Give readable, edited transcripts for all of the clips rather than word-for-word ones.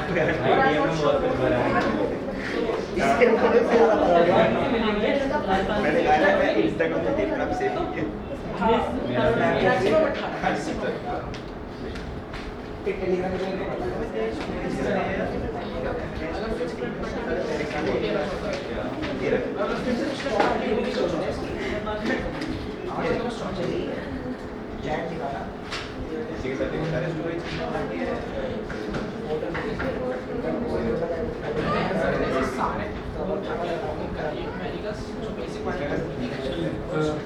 मैंने कहा था मैं इंस्टाग्राम पे देख रहा हूँ सेव किया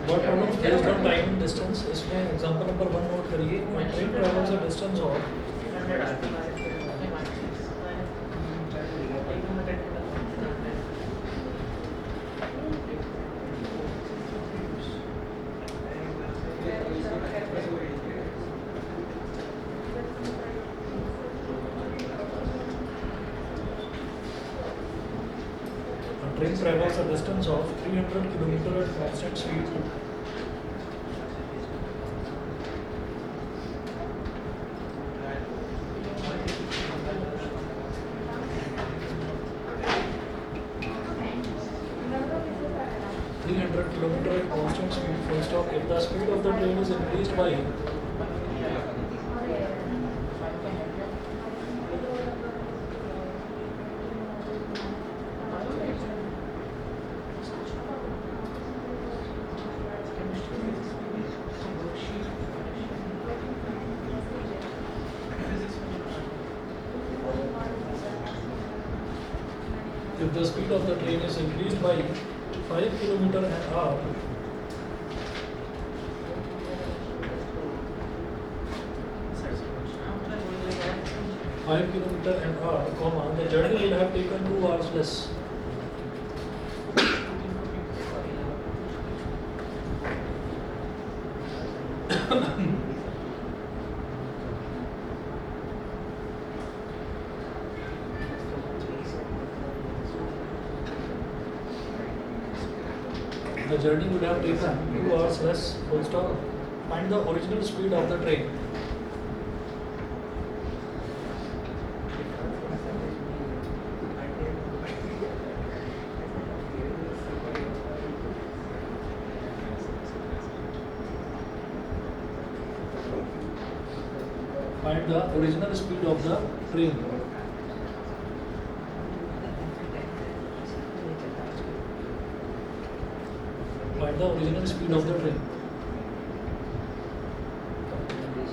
What problems based on time and distance? इसमें एग्जांपल नंबर 1 नोट करिए. Train travels a distance of train travels a distance of 300 km at constant speed. Kilometer at constant speed. Full stop. If the speed of the train is increased by if the speed of the train is increased by 5 km an hour, the journey will have taken 2 hours less. The journey would have taken 2 hours less. Full stop. Find the original speed of the train. Find the original speed of the train. Find the original speed of the train.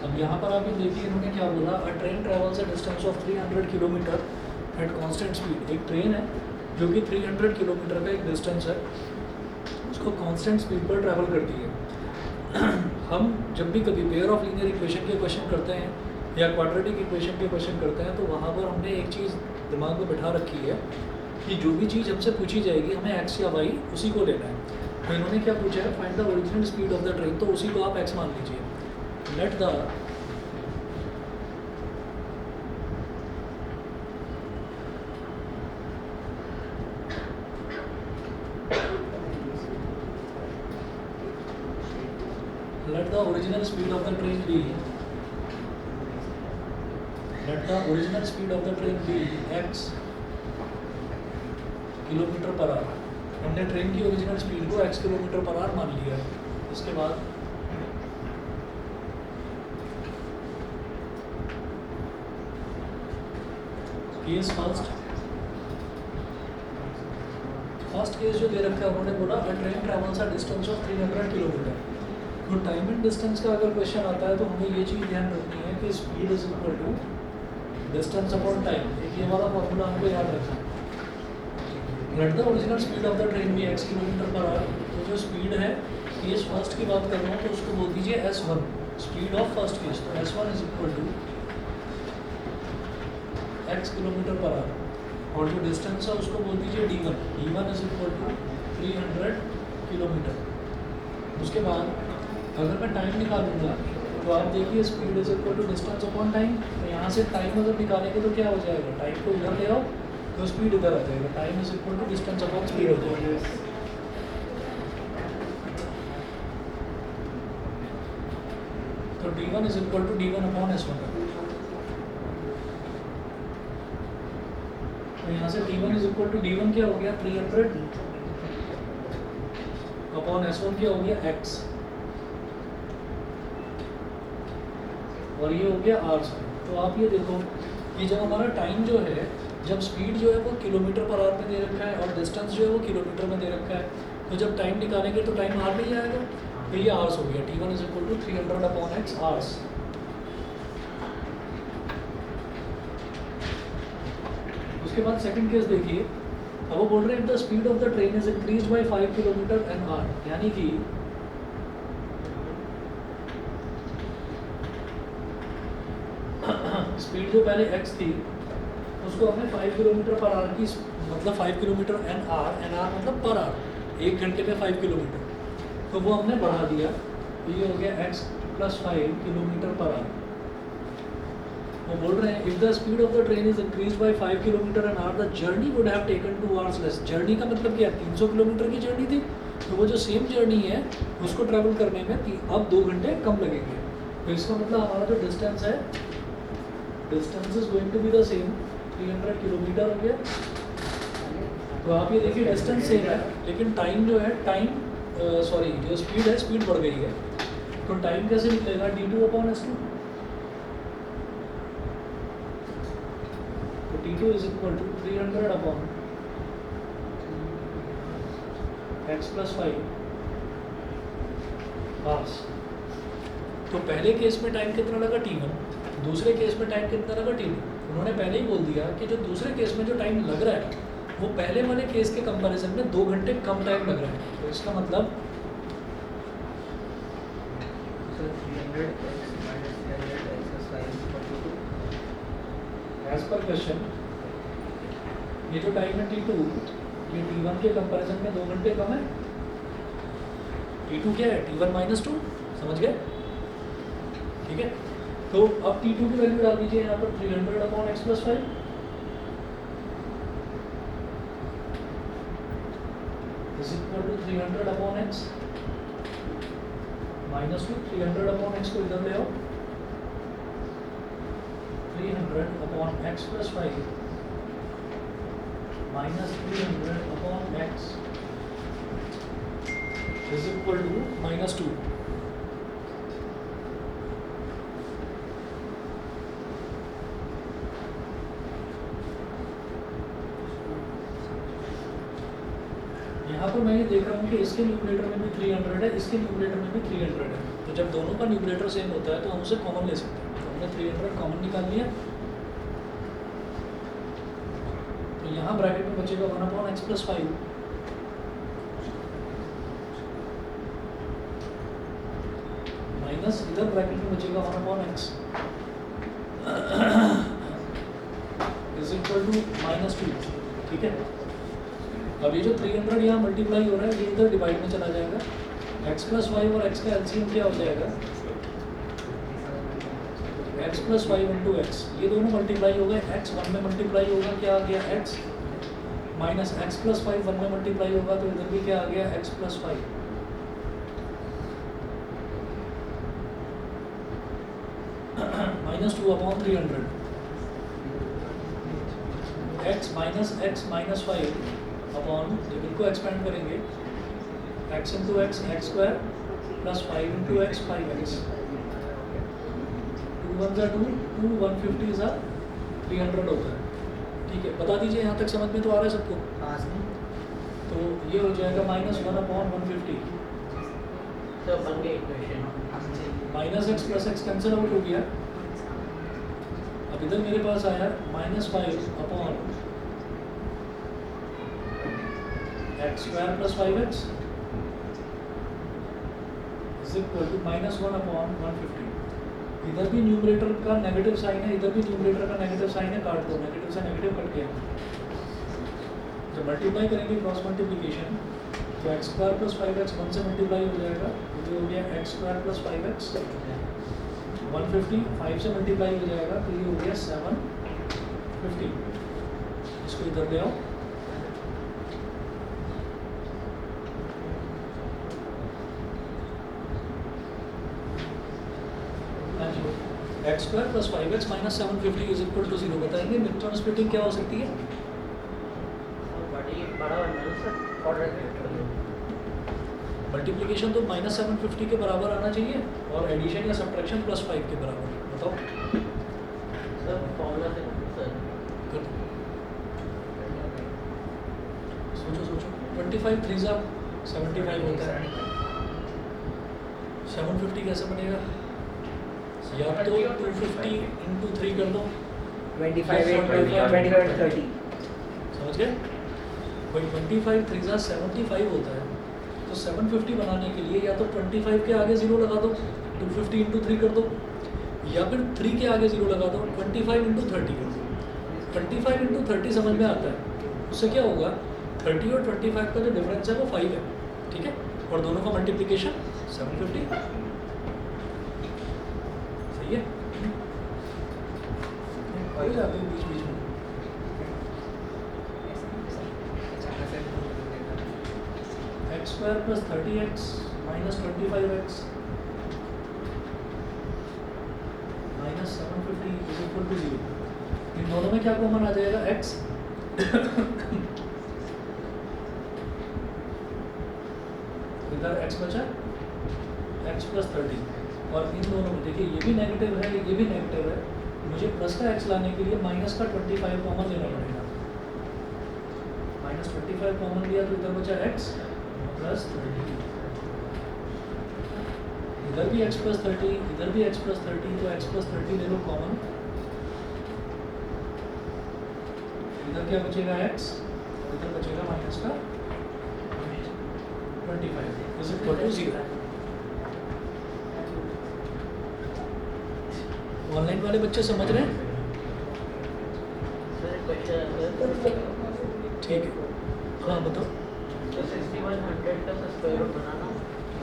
अब यहाँ पर आप देखिए इन्होंने क्या बोला, अ train travels a distance of 300 kilometre at constant speed. एक train है जो कि 300 किलोमीटर का एक डिस्टेंस है, उसको कांस्टेंट स्पीड पर ट्रैवल करती है. हम जब भी कभी पेयर ऑफ लीनियर इक्वेशन के क्वेश्चन करते हैं या क्वाड्रेटिक इक्वेशन के क्वेश्चन करते हैं तो वहाँ पर हमने एक चीज़ दिमाग में बिठा रखी है कि जो भी चीज़ हमसे पूछी जाएगी हमें एक्स या वाई उसी को लेना है. तो इन्होंने क्या पूछा है, find the original speed of the train, तो उसी को आप एक्स मान लीजिए. Let the original speed of the train be x kilometre per our. हमने ट्रेन की ओरिजिनल स्पीड को x किलोमीटर पर आवर मान लिया है. इसके बाद केस फर्स्ट केस जो दे रखा है उन्होंने बोला अ train travels a distance of 300 kilometre. तो टाइम एंड डिस्टेंस का अगर क्वेश्चन आता है तो हमें ये चीज़ ध्यान रखनी है कि speed is equal to distance upon time. ये वाला फॉर्मूला हमको याद रखना है. Let the original speed of the train भी x किलोमीटर पर आवर. तो जो स्पीड है केस फर्स्ट की बात कर रहा हूँ तो उसको बोल दीजिए S1, speed of first case. तो S1 is equal to x kilometre per hour. और जो डिस्टेंस है उसको बोल दीजिए D1. D1 is equal to 300 kilometre. उसके बाद अगर मैं टाइम निकालूंगा तो आप देखिए speed is equal to distance upon time. तो यहाँ से टाइम अगर निकालेंगे तो क्या हो जाएगा, टाइम को इधर ले आओ तो स्पीड इधर आ जाएगा. Time is equal to distance upon speed हो जाएगा. तो D1 is equal to D1 upon S1. तो यहाँ से T1 is equal to D1 क्या हो गया 300 अपॉन S1 क्या हो गया x, और ये हो गया r स्क्वायर। तो आप ये देखो कि जब हमारा टाइम जो है, जब स्पीड जो है वो किलोमीटर पर आवर में दे रखा है और डिस्टेंस जो है वो किलोमीटर में दे रखा है, तो जब टाइम निकालेंगे तो टाइम आर में ही आएगा। तो ये आवर्स हो गया, T1 is equal to 300 upon x hours. उसके बाद सेकंड केस देखिए, अब वो बोल रहे हैं the speed of the train is increase by 5 kilometre an hour, यानी कि स्पीड जो पहले x थी उसको हमने 5 किलोमीटर पर आवर की, मतलब 5 किलोमीटर एन आवर मतलब पर आवर, 1 घंटे में 5 किलोमीटर, तो वो हमने बढ़ा दिया। तो ये हो गया x plus 5 kilometre per our. वो बोल रहे हैं if the speed of the train is increase by 5 kilometre an hour the journey would have taken 2 hours less. Journey का मतलब क्या, 300 किलोमीटर की जर्नी थी, तो वो जो सेम जर्नी है उसको ट्रैवल करने में अब 2 घंटे कम लगेंगे। तो इसका मतलब हमारा जो डिस्टेंस है, distance is going to be the same, 300 kilometre हो गया। तो आप ये देखिए डिस्टेंस सेम है, लेकिन टाइम जो है, जो स्पीड है, स्पीड बढ़ गई है। तो टाइम कैसे निकलेगा, d2 अपॉन s2। तो t2 is equal to 300 upon x plus 5 hours. तो पहले केस में टाइम कितना लगा t1, दूसरे केस में टाइम कितना लगा t2। उन्होंने पहले ही बोल दिया कि जो दूसरे केस में जो टाइम लग रहा है वो पहले वाले केस के कंपैरिजन में 2 घंटे कम टाइम लग रहा है। तो इसका मतलब 300 एज पर क्वेश्चन ये जो टाइम है t2, ये t1 के कंपैरिजन में 2 घंटे कम है। t2 क्या है, t1 माइनस 2, समझ गए, ठीक है। तो अब t2 की वैल्यू डाल दीजिए यहाँ पर 300 upon x plus 5 is equal to 300 upon x minus 2, 300 upon x को इधर ले आओ, 300 upon x plus 5 minus 300 upon x is equal to minus 2। यहाँ पर मैं ये देख रहा हूँ कि इसके न्यूमरेटर में भी 300 है, इसके न्यूमरेटर में भी 300 है। तो जब दोनों का न्यूमरेटर सेम होता है तो हम उसे कॉमन ले सकते हैं। तो हमने 300 कॉमन निकाल लिया, तो यहाँ ब्रैकेट में बचेगा 1 अपॉन x प्लस 5 माइनस इधर ब्रैकेट में बचेगा 1 upon x is equal to minus 2, ठीक है। अब ये जो 300 यहाँ मल्टीप्लाई हो रहा है ये इधर डिवाइड में चला जाएगा, x प्लस 5 और x का एलसीएम क्या हो जाएगा, x प्लस 5 इंटू एक्स, ये दोनों मल्टीप्लाई हो गए, x 1 में मल्टीप्लाई होगा, क्या आ गया x, माइनस x प्लस 5 1 में मल्टीप्लाई होगा तो इधर भी क्या आ गया x plus 5 minus 2 upon 300 x minus x minus 5 upon, जब इनको एक्सपेंड करेंगे x into x x square plus 5 into x 5x, 2 1 2, 2 150 सा 300 होता है, ठीक है। बता दीजिए यहाँ तक समझ में तो आ रहा है सबको। तो ये हो जाएगा minus 1 upon 150, minus x plus x cancel out हो गया। अब इधर मेरे पास आया minus 5 upon x square plus 5x is equal to minus 1 upon 150। इधर भी न्यूमरेटर का नेगेटिव साइन है, इधर भी न्यूमरेटर का नेगेटिव साइन है, काट दो, नेगेटिव से नेगेटिव कट गया। जब मल्टीप्लाई करेंगे क्रॉस मल्टीप्लिकेशन तो x स्क्वायर प्लस 5x 1 से मल्टीप्लाई हो जाएगा, तो ये हो गया x स्क्वायर प्लस 5x, 150 5 से मल्टीप्लाई हो जाएगा तो ये हो गया 750। इसको इधर ले आओ, x square plus 5x minus 750 is equal to 0। बताएंगे मिड टर्म स्प्लिटिंग क्या हो सकती है, मल्टीप्लिकेशन तो -750 के बराबर आना चाहिए और एडिशन या सब्ट्रैक्शन +5 के बराबर। बताओ कर दो। सोचो 25 3 75 होता है। 750 कैसे बनेगा? या तो 250 इंटू 3 कर दो, 25 and 30. समझ गए? भाई 25 3 75 होता है, तो 750 बनाने के लिए या तो 25 के आगे 0 लगा दो, 250 इंटू 3 कर दो, या फिर 3 के आगे 0 लगा दो, 25 इंटू 30 कर दो। 25 इंटू 30 समझ में आता है। उससे क्या होगा, 30 और 25 का जो डिफरेंस है वो 5 है, ठीक है, और दोनों का मल्टीप्लिकेशन 750। सही है? हो जाते हैं बीच बीच में। x square plus 30x minus 25x minus 750 is equal to 0। इन दोनों में क्या कॉमन आ जाएगा? x। इधर x बचा, x प्लस 30, और इन दोनों में देखिए ये भी नेगेटिव है, ये भी नेगेटिव है। मुझे प्लस का x लाने के लिए माइनस का 25 कॉमन लेना पड़ेगा। माइनस 25 कॉमन लिया तो इधर बचा x प्लस 30, इधर भी x प्लस 30, इधर भी x प्लस 30, तो x प्लस 30 ले लो कॉमन। इधर क्या बचेगा? x, और इधर बचेगा माइनस का 25 इज इक्वल टू 0। ऑनलाइन वाले बच्चे समझ रहे हैं? ठीक है, हाँ बताओ।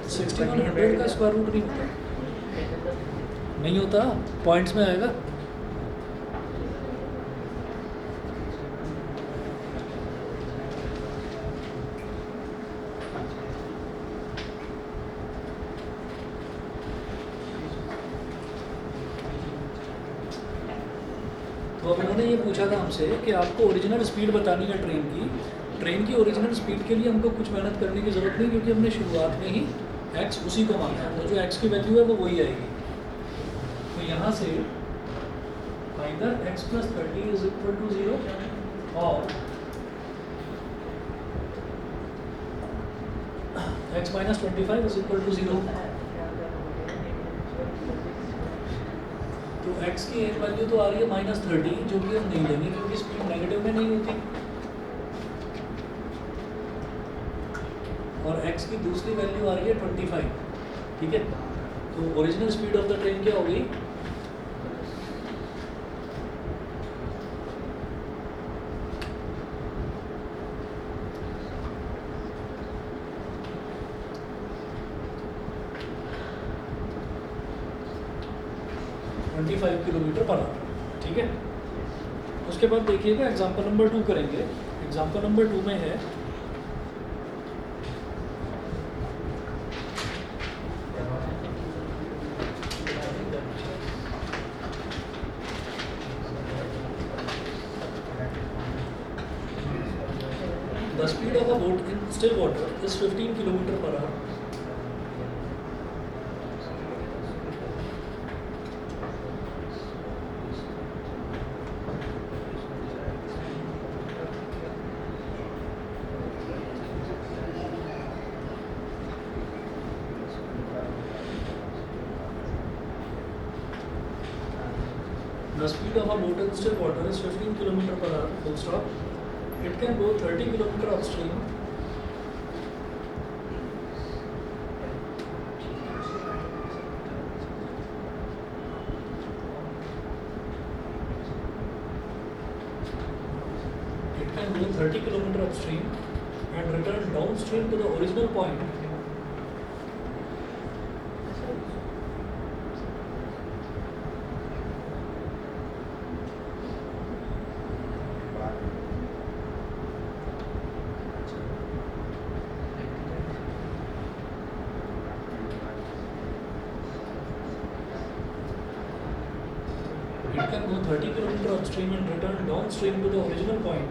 6100 का स्क्वायर रूट नहीं होता, पॉइंट्स में आएगा। तो अब उन्होंने ये पूछा था हमसे कि आपको ओरिजिनल स्पीड बतानी है ट्रेन की ओरिजिनल स्पीड के लिए हमको कुछ मेहनत करने की ज़रूरत नहीं, क्योंकि हमने शुरुआत में ही x उसी को माना है, तो जो x की वैल्यू है वो वही आएगी। तो यहाँ से either x plus 30 is equal to 0 और x minus 25 is equal to 0। तो x की एक वैल्यू तो आ रही है -30, जो कि हम नहीं लेंगे क्योंकि स्पीड नेगेटिव में नहीं होती, और x की दूसरी वैल्यू आ रही है 25, ठीक है। तो original speed of the train क्या होगी? किलोमीटर पर आवर, ठीक है। उसके बाद देखिएगा एग्जाम्पल नंबर 2 करेंगे। एग्जाम्पल नंबर 2 में है the speed of a boat in still water is 15 kilometre per our. The speed of a boat in still water is 15 km per hour, full stop. It can go 30 km upstream. It can go 30 km upstream and return downstream to the original point. It can go 30 km upstream and return downstream to the original point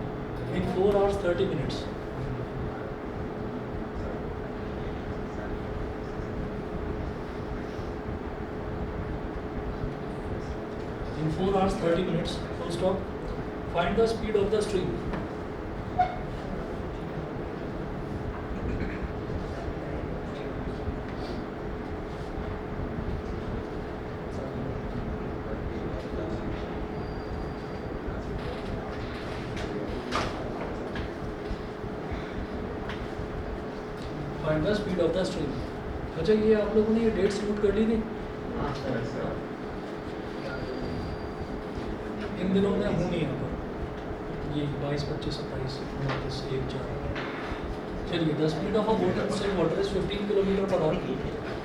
in 4 hours 30 minutes. In 4 hours 30 minutes, full stop. Find the speed of the stream. Find the speed of the stream. अच्छा, ये आप लोगों ने ये dates note कर ली थी? इन दिनों में हूँ नहीं यहाँ पर, ये 22, 25, 27, 29, 1, 4। चलिए, the speed of a boat in still water is 15 kilometre per hour.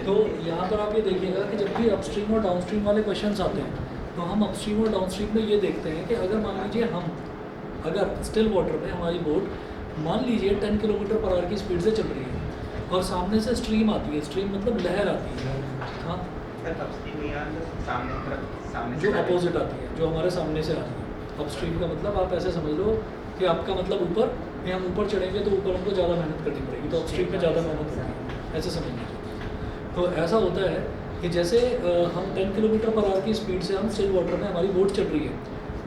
तो यहाँ पर आप ये देखिएगा कि जब भी अपस्ट्रीम और डाउनस्ट्रीम वाले क्वेश्चंस आते हैं तो हम अपस्ट्रीम और डाउनस्ट्रीम में ये देखते हैं कि अगर मान लीजिए अगर स्टिल वाटर में हमारी बोट मान लीजिए 10 किलोमीटर पर आवर की स्पीड से चल रही है और सामने से स्ट्रीम आती है, स्ट्रीम मतलब लहर आती है, हाँ, जो अपोजिट आती है, जो हमारे सामने से आती है। अपस्ट्रीम का मतलब आप ऐसे समझ लो कि आपका मतलब ऊपर, या हम ऊपर चढ़ेंगे तो ऊपर हमको ज़्यादा मेहनत करनी पड़ेगी, तो अपस्ट्रीम में ज़्यादा मेहनत करनी है, ऐसे समझ लीजिए। तो ऐसा होता है कि जैसे हम 10 किलोमीटर पर आवर की स्पीड से हम स्टिल वाटर में हमारी बोट चल रही है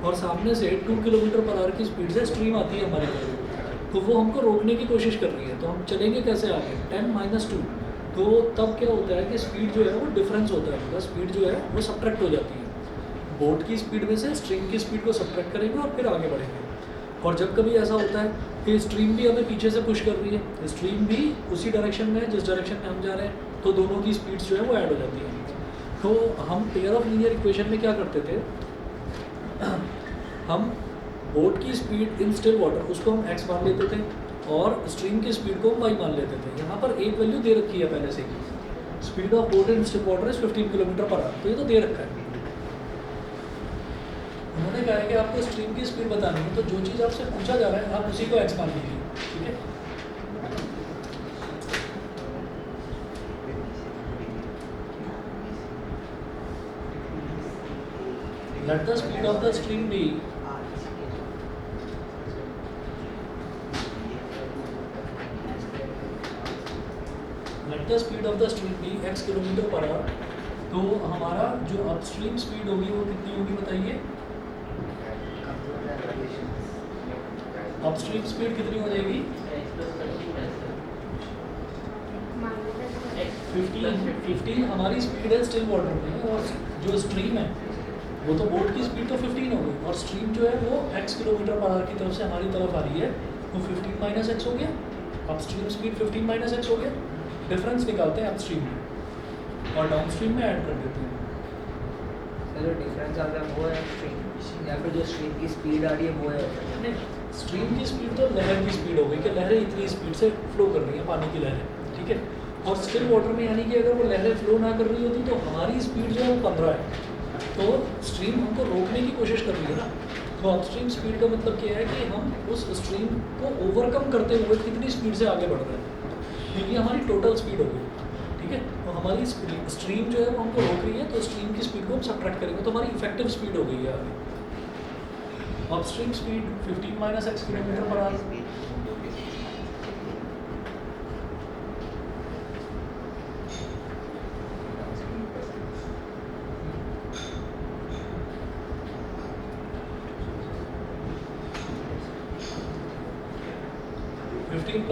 और सामने से 2 किलोमीटर पर आवर की स्पीड से स्ट्रीम आती है हमारे घर, तो वो हमको रोकने की कोशिश कर रही है। तो हम चलेंगे कैसे आगे, 10 - 2, तो तब क्या होता है कि स्पीड जो है वो डिफरेंस होता है, मतलब स्पीड जो है वो सब्ट्रैक्ट हो जाती है। बोट की स्पीड में से स्ट्रीम की स्पीड को सब्ट्रैक्ट करेंगे और फिर आगे बढ़ेंगे। और जब कभी ऐसा होता है कि स्ट्रीम भी हमें पीछे से पुश कर रही है, स्ट्रीम भी उसी डायरेक्शन में है जिस डायरेक्शन में हम जा रहे हैं, तो दोनों की स्पीड्स जो है वो ऐड हो जाती है। तो हम पेयर ऑफ लीनियर इक्वेशन में क्या करते थे, हम बोट की स्पीड इन स्टिल वाटर उसको हम x मान लेते थे और स्ट्रीम की स्पीड को हम y मान लेते थे। यहाँ पर एक वैल्यू दे रखी है पहले से ही, speed of boat in still water is 15 kilometre per hour, तो ये तो दे रखा है। उन्होंने कहा है कि आपको स्ट्रीम की स्पीड बतानी है, तो जो चीज़ आपसे पूछा जा रहा है आप उसी को x मान लीजिए, ठीक है। Let the speed of the stream be x kilometre per hour. तो हमारा जो अपस्ट्रीम स्पीड होगी वो कितनी होगी बताइए, अपस्ट्रीम स्पीड कितनी हो जाएगी, 15 हमारी स्पीड है स्टिल वाटर में, और जो स्ट्रीम है वो तो बोट की स्पीड तो 15 हो गई, और स्ट्रीम जो है वो x किलोमीटर पर आवर की तरफ से हमारी तरफ आ रही है, तो 15 - x हो गया, अपस्ट्रीम स्पीड 15 - x हो गया। डिफरेंस निकालते हैं अपस्ट्रीम में और डाउनस्ट्रीम में ऐड कर देते हैं। जो डिफरेंस आ रहा है वो है स्ट्रीम, या फिर जो स्ट्रीम की स्पीड आ रही है वो है, नहीं, स्ट्रीम की स्पीड तो लहर की स्पीड हो गई कि लहरें इतनी स्पीड से फ्लो कर रही हैं, पानी की लहरें, ठीक है। और स्टिल वाटर में यानी कि अगर वो लहरें फ्लो ना कर रही होती तो हमारी स्पीड जो है वो 15 है, तो स्ट्रीम हमको रोकने की कोशिश कर रही है ना। तो अपस्ट्रीम स्पीड का मतलब क्या है कि हम उस स्ट्रीम को ओवरकम करते हुए कितनी स्पीड से आगे बढ़ रहे हैं, क्योंकि हमारी टोटल स्पीड होगी, ठीक है। तो हमारी स्ट्रीम जो है वो हमको रोक रही है, तो स्ट्रीम की स्पीड को हम सब्ट्रैक्ट करेंगे, तो हमारी इफेक्टिव स्पीड हो गई है आगे। Upstream speed 15 - x kilometre per our.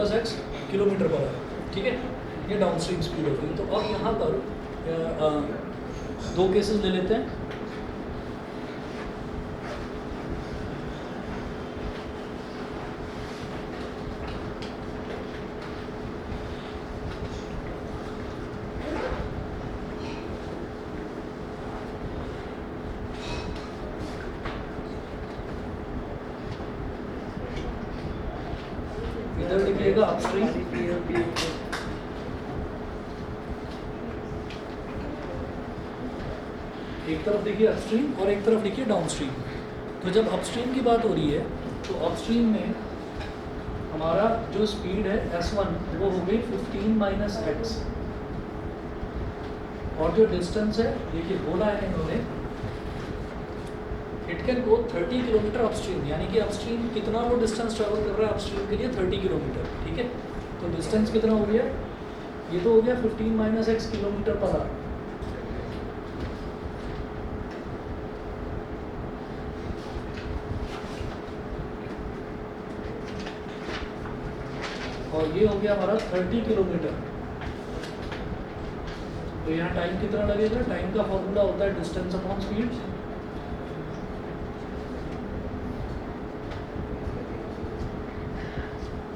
+x kilometre per our, ठीक है। ये डाउनस्ट्रीम स्पीड हो गई। तो अब यहाँ पर दो केसेस ले लेते हैं। इधर लिखिएगा अपस्ट्रीम, एक तरफ देखिए अपस्ट्रीम और एक तरफ लिखिए डाउनस्ट्रीम। तो जब अपस्ट्रीम की बात हो रही है तो अपस्ट्रीम में हमारा जो स्पीड है S1 वो हो गई 15 - x, और जो डिस्टेंस है देखिए बोला है इन्होंने it can go 30 kilometre upstream, यानी कि अपस्ट्रीम कितना वो डिस्टेंस ट्रैवल कर रहा है अपस्ट्रीम के लिए 30 किलोमीटर, ठीक है। तो डिस्टेंस कितना हो गया, ये तो हो गया 15 minus x kilometre per hour. और ये हो गया हमारा 30 किलोमीटर। तो यहाँ टाइम कितना लगेगा, टाइम का फॉर्मूला होता है distance upon speed.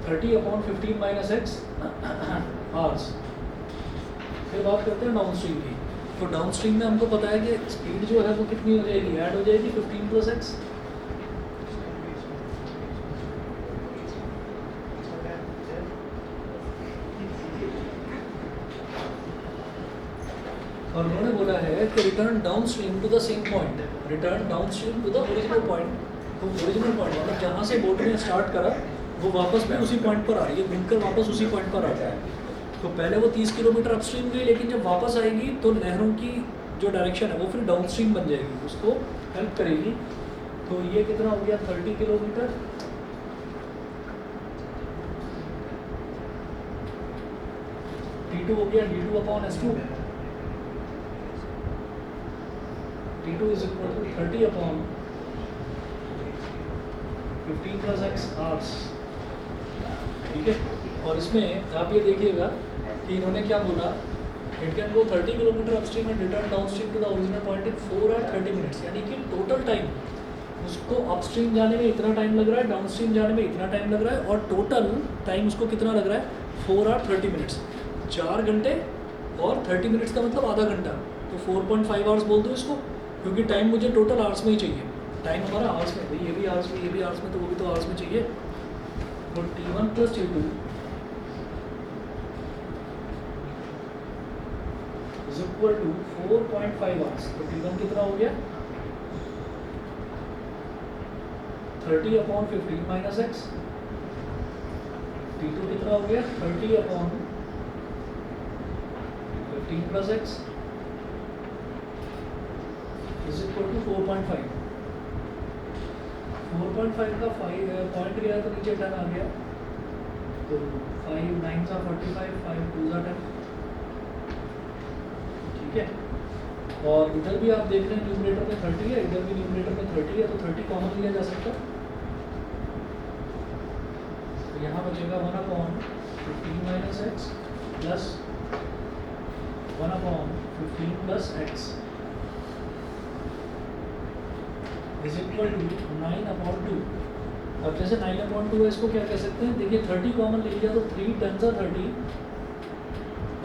Thirty upon 15 minus x hours. फिर बात करते हैं डाउन स्ट्रीम की। तो डाउन स्ट्रीम में हमको पता है कि स्पीड जो है वो कितनी हो जाएगी, ऐड हो जाएगी 15 प्लस एक्स। और उन्होंने बोला है कि return downstream to the same point, return downstream to the original point. तो ओरिजिनल पॉइंट मतलब जहाँ से बोट ने स्टार्ट करा वो वापस भी उसी पॉइंट पर आ रही है, घूमकर वापस उसी पॉइंट पर आता है। तो पहले वो 30 किलोमीटर अपस्ट्रीम गई, लेकिन जब वापस आएगी तो लहरों की जो डायरेक्शन है वो फिर डाउन स्ट्रीम बन जाएगी, उसको हेल्प करेगी। तो ये कितना हो गया 30 किलोमीटर। d2 हो गया d2 upon s2। d2 is equal to 30 upon 15 plus x hours, ठीक है। और इसमें आप ये देखिएगा कि इन्होंने क्या बोला, it can go 30 kilometre upstream and return downstream to the original point in 4 और 30 मिनट्स, यानी कि टोटल टाइम उसको अपस्ट्रीम जाने में इतना टाइम लग रहा है, डाउनस्ट्रीम जाने में इतना टाइम लग रहा है, और टोटल टाइम उसको कितना लग रहा है 4 और 30 मिनट्स। 4 घंटे और 30 मिनट्स का मतलब आधा घंटा, तो 4.5 आवर्स बोल दो इसको, क्योंकि टाइम मुझे टोटल आवर्स में ही चाहिए। टाइम हमारा आवर्स में, भाई ये भी आवर्स में, ये भी आवर्स में, तो वो भी तो आवर्स में चाहिए। तो T1 plus T2 is equal to 4.5 hours. तो T1 कितना हो गया 30 अपॉन 15 माइनस एक्स। T2 कितना हो गया 30 upon 15 plus x is equal to 4.5। 4.5 का 5 पॉइंट गया तो नीचे 10 आ गया, तो 5 9 सा 45, 5 2 सा 10, ठीक है। और इधर भी आप देख रहे हैं न्यूमरेटर में 30 है, इधर भी न्यूमरेटर में 30 है, तो 30 कॉमन लिया जा सकता है। तो यहाँ बचेगा 1 upon 15 minus x plus 1 upon 15 plus x is equal to 9 upon 2। अब जैसे 9 अपॉन 2 है, इसको क्या कह सकते हैं, देखिए 30 कॉमन ले लिया तो 3 10 सा 30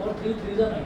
और 3 3 सा 9।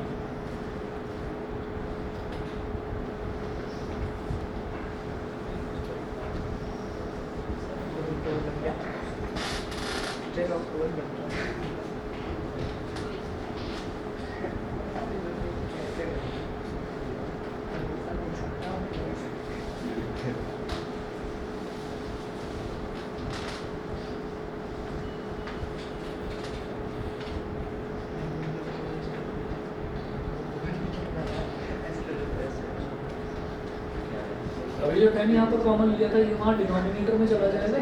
अभी जो 10 यहाँ पर कॉमन लिया था, ये वहाँ डिनोमिनेटर में चला जाएगा,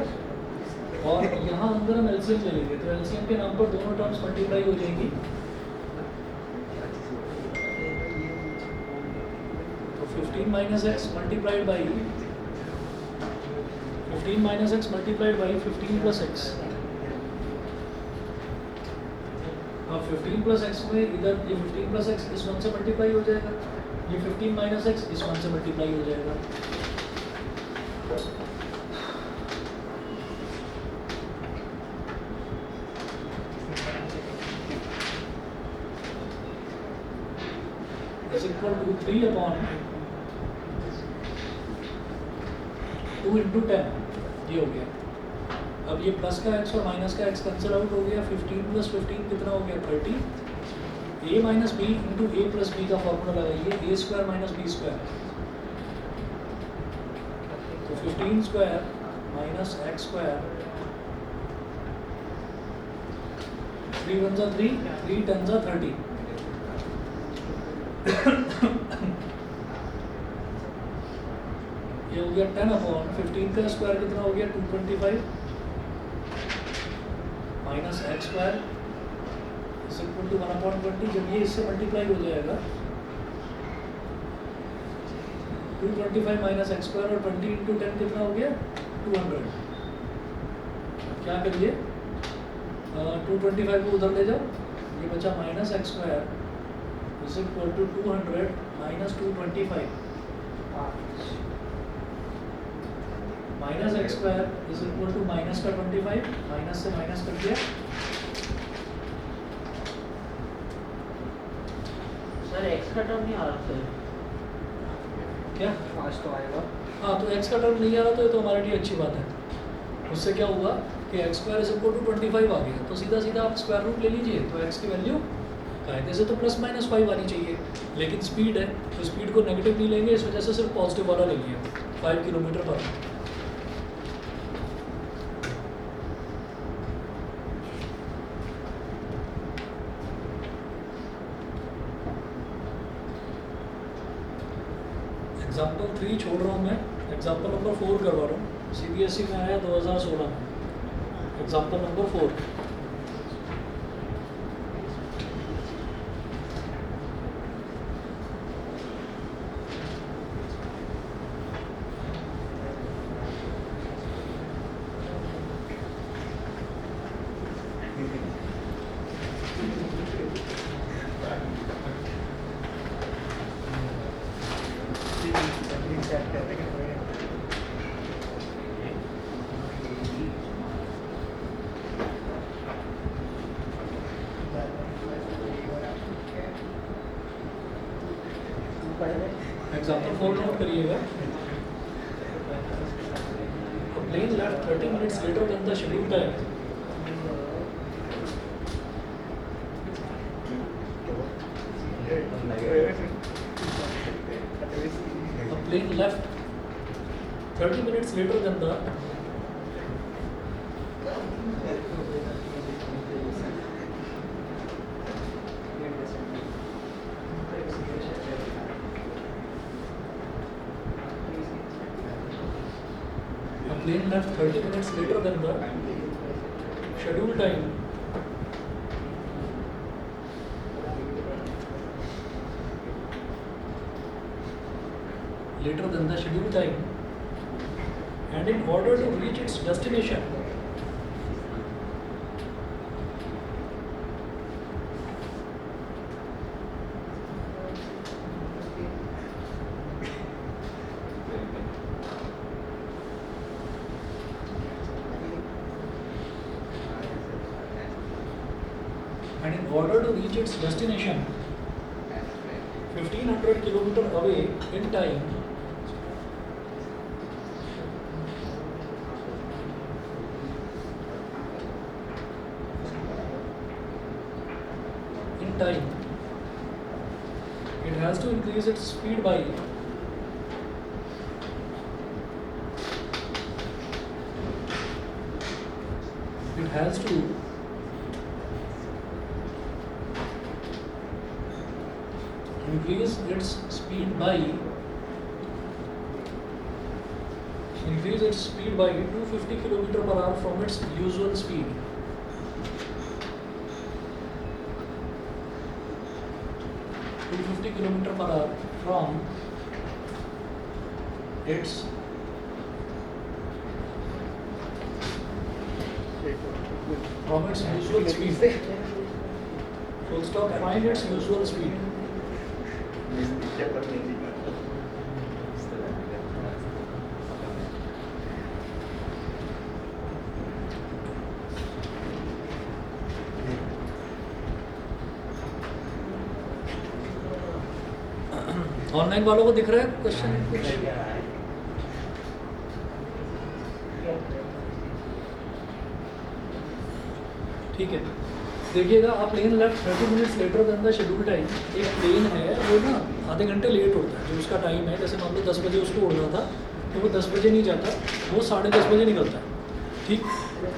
और यहाँ अंदर हम एलसीएम ले लेंगे, तो एलसीएम के नाम पर दोनों टर्म्स मल्टीप्लाई हो जाएंगी। तो 15 minus x multiplied by 15 minus x multiplied by 15 plus x. अब 15 प्लस एक्स में इधर ये 15 प्लस एक्स इस 1 से मल्टीप्लाई हो जाएगा, ये 15 माइनस एक्स इस 1 से मल्टीप्लाई हो जाएगा। is equal to 3 upon 2 into 10, ये हो गया। अब ये प्लस का x और माइनस का x कैंसिल आउट हो गया, 15 प्लस 15 कितना हो गया 30। a minus B into A plus B का फॉर्मूला लगाइए, A square minus B square, तो 15 स्क्वायर माइनस एक्स स्क्वायर, 3 1 सा 3, 3 10 सा 30। ये हो गया 10/15 का स्क्वायर कितना हो गया 225 minus x square is equal to 1/20। जब ये इससे मल्टीप्लाई हो जाएगा 225 माइनस एक्स स्क्वायर और 20 इंटू 10 कितना हो गया 200। क्या करिए 225 को उधर ले जाओ, ये बचा minus x square is equal to 200 minus 225 minus x square is equal to minus का 25 माइनस से माइनस कर दिया। सर एक्स का टर्म नहीं आ रहा सर, क्या आज तो आएगा। हाँ तो एक्स का टर्म नहीं आ रहा तो ये तो हमारे लिए अच्छी बात है। उससे क्या हुआ कि x square is equal to 25 आ गया, तो सीधा सीधा आप स्क्वायर रूट ले लीजिए, तो एक्स की वैल्यू कायदे से तो प्लस माइनस 5 आनी चाहिए, लेकिन स्पीड है तो स्पीड को नेगेटिव नहीं लेंगे, इस वजह से सिर्फ पॉजिटिव वाला ले लिया 5 किलोमीटर पर। एग्जाम्पल 3 छोड़ रहा हूँ मैं, एग्जाम्पल नंबर 4 करवा रहा हूँ। CBSE में आया 2016 में, एग्जाम्पल नंबर 4। एग्जाम्पल 4 नोट करिएगा। Plane left 30 minutes later than the scheduled time. A plane left 30 minutes later than the plane left 30 minutes later than the scheduled time. Later than the scheduled time, and in order to reach its destination, its destination 1500 kilometer away in time, it has to increase its speed by increase its speed by 250 km per hour from its usual speed. Km per hour from its usual speed. Full stop. Find its usual speed. Online वालों को दिख रहा है question कुछ? ठीक है, देखिएगा आप plane left 30 minutes later than the schedule time. एक प्लेन है वो ना आधे घंटे लेट उड़ता है, जो उसका टाइम है, जैसे मान लो 10 बजे उसको उड़ना था तो वो 10 बजे नहीं जाता, वो 10:30 बजे निकलता है। ठीक,